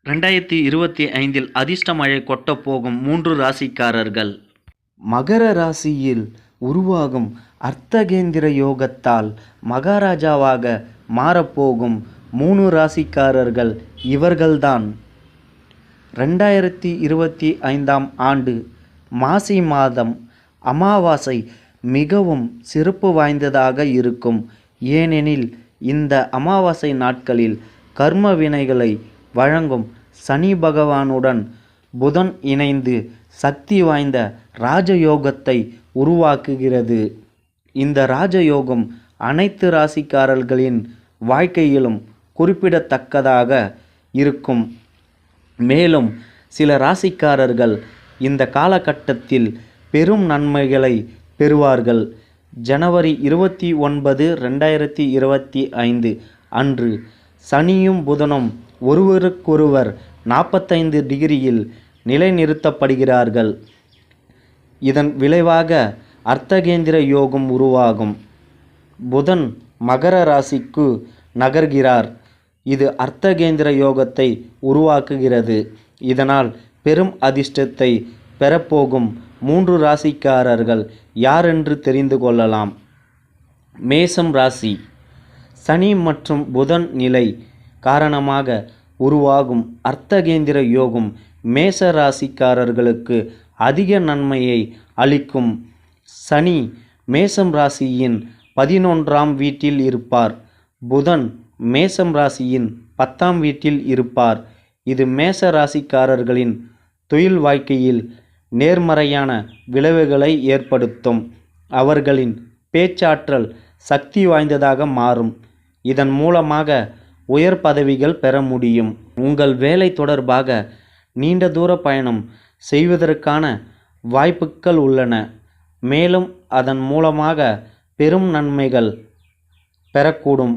2025 அதிர்ஷ்ட மழை கொட்டப் போகும் 3 ராசிக்காரர்கள். மகர ராசியில் உருவாகும் அர்த்தகேந்திர யோகத்தால் மகாராஜாவாக மாறப்போகும் 3 ராசிக்காரர்கள் இவர்கள்தான். 2025ஆம் ஆண்டு மாசி மாதம் அமாவாசை மிகவும் சிறப்பு வாய்ந்ததாக இருக்கும். ஏனெனில் இந்த அமாவாசை நாட்களில் கர்ம வினைகளை வழங்கும் சனி பகவானுடன் புதன் இணைந்து சக்தி வாய்ந்த ராஜயோகத்தை உருவாக்குகிறது. இந்த ராஜயோகம் அனைத்து ராசிக்காரர்களின் வாழ்க்கையிலும் குறிப்பிடத்தக்கதாக இருக்கும். மேலும் சில ராசிக்காரர்கள் இந்த காலகட்டத்தில் பெரும் நன்மைகளை பெறுவார்கள். ஜனவரி 29, 2025 அன்று சனியும் புதனும் ஒருவருக்கொருவர் 45 டிகிரியில் நிலைநிறுத்தப்படுகிறார்கள். இதன் விளைவாக அர்த்தகேந்திர யோகம் உருவாகும். புதன் மகர ராசிக்கு நகர்கிறார். இது அர்த்தகேந்திர யோகத்தை உருவாக்குகிறது. இதனால் பெரும் அதிர்ஷ்டத்தை பெறப்போகும் 3 ராசிக்காரர்கள் யாரென்று தெரிந்து கொள்ளலாம். மேசம் ராசி. சனி மற்றும் புதன் நிலை காரணமாக உருவாகும் அர்த்தகேந்திர யோகம் மேச ராசிக்காரர்களுக்கு அதிக நன்மையை அளிக்கும். சனி மேசம் ராசியின் 11ஆம் வீட்டில் இருப்பார். புதன் மேசம் ராசியின் 10ஆம் வீட்டில் இருப்பார். இது மேச ராசிக்காரர்களின் தொழில் வாழ்க்கையில் நேர்மறையான விளைவுகளை ஏற்படுத்தும். அவர்களின் பேச்சாற்றல் சக்தி வாய்ந்ததாக மாறும். இதன் மூலமாக உயர் பதவிகள் பெற முடியும். உங்கள் வேலை தொடர்பாக நீண்ட தூர பயணம் செய்வதற்கான வாய்ப்புகள் உள்ளன. மேலும் அதன் மூலமாக பெரும் நன்மைகள் பெறக்கூடும்.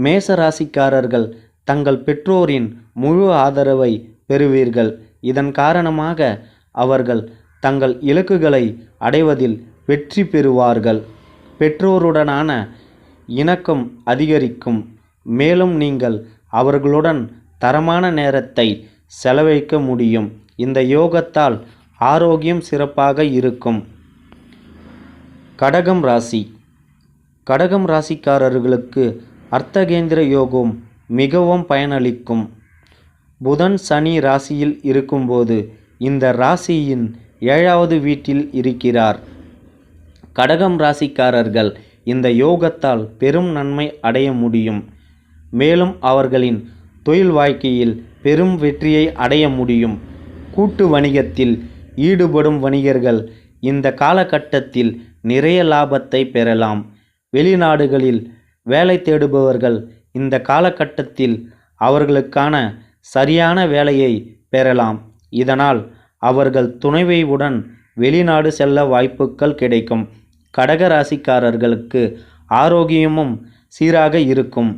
மேச ராசிக்காரர்கள் தங்கள் பெற்றோரின் முழு ஆதரவை பெறுவீர்கள். இதன் காரணமாக அவர்கள் தங்கள் இலக்குகளை அடைவதில் வெற்றி பெறுவார்கள். பெற்றோருடனான இணக்கம் அதிகரிக்கும். மேலும் நீங்கள் அவர்களுடன் தரமான நேரத்தை செலவழிக்க முடியும். இந்த யோகத்தால் ஆரோக்கியம் சிறப்பாக இருக்கும். கடகம் ராசி. கடகம் ராசிக்காரர்களுக்கு அர்த்தகேந்திர யோகம் மிகவும் பயனளிக்கும். புதன் சனி ராசியில் இருக்கும்போது இந்த ராசியின் 7வது வீட்டில் இருக்கிறார். கடகம் ராசிக்காரர்கள் இந்த யோகத்தால் பெரும் நன்மை அடைய முடியும். மேலும் அவர்களின் தொழில் வாழ்க்கையில் பெரும் வெற்றியை அடைய முடியும். கூட்டு வணிகத்தில் ஈடுபடும் வணிகர்கள் இந்த காலகட்டத்தில் நிறைய லாபத்தை பெறலாம். வெளிநாடுகளில் வேலை தேடுபவர்கள் இந்த காலகட்டத்தில் அவர்களுக்கான சரியான வேலையை பெறலாம். இதனால் அவர்கள் துணைவியுடன் வெளிநாடு செல்ல வாய்ப்புகள் கிடைக்கும். கடக ராசிக்காரர்களுக்கு ஆரோக்கியமும் சீராக இருக்கும்.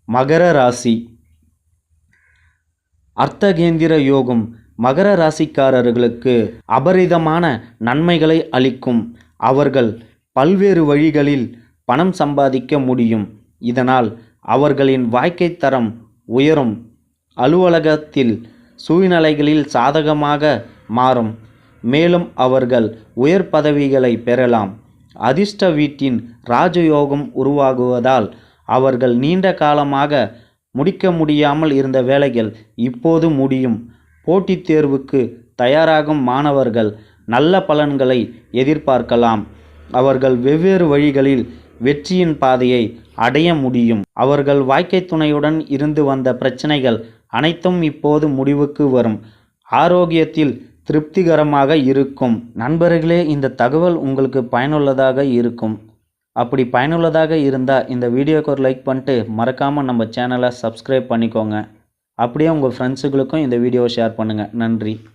மகர ராசி. அர்த்தகேந்திர யோகம் மகர ராசிக்காரர்களுக்கு அபரிதமான நன்மைகளை அளிக்கும். அவர்கள் பல்வேறு வழிகளில் பணம் சம்பாதிக்க முடியும். இதனால் அவர்களின் வாழ்க்கை தரம் உயரும். அலுவலகத்தில் சூழ்நிலைகளில் சாதகமாக மாறும். மேலும் அவர்கள் உயர் பதவிகளை பெறலாம். அதிர்ஷ்ட வீட்டின் ராஜயோகம் உருவாகுவதால் அவர்கள் நீண்ட காலமாக முடிக்க முடியாமல் இருந்த வேலைகள் இப்போது முடியும். போட்டித் தேர்வுக்கு தயாராகும் மாணவர்கள் நல்ல பலன்களை எதிர்பார்க்கலாம். அவர்கள் வெவ்வேறு வழிகளில் வெற்றியின் பாதையை அடைய முடியும். அவர்கள் வாழ்க்கை துணையுடன் இருந்து வந்த பிரச்சனைகள் அனைத்தும் இப்போது முடிவுக்கு வரும். ஆரோக்கியத்தில் திருப்திகரமாக இருக்கும். நண்பர்களே, இந்த தகவல் உங்களுக்கு பயனுள்ளதாக இருக்கும். அப்படி பயனுள்ளதாக இருந்தால் இந்த வீடியோக்கு ஒரு லைக் பண்ணிட்டு மறக்காமல் நம்ம சேனலை சப்ஸ்கிரைப் பண்ணிக்கோங்க. அப்படியே உங்கள் ஃப்ரெண்ட்ஸுகளுக்கும் இந்த வீடியோவை ஷேர் பண்ணுங்கள். நன்றி.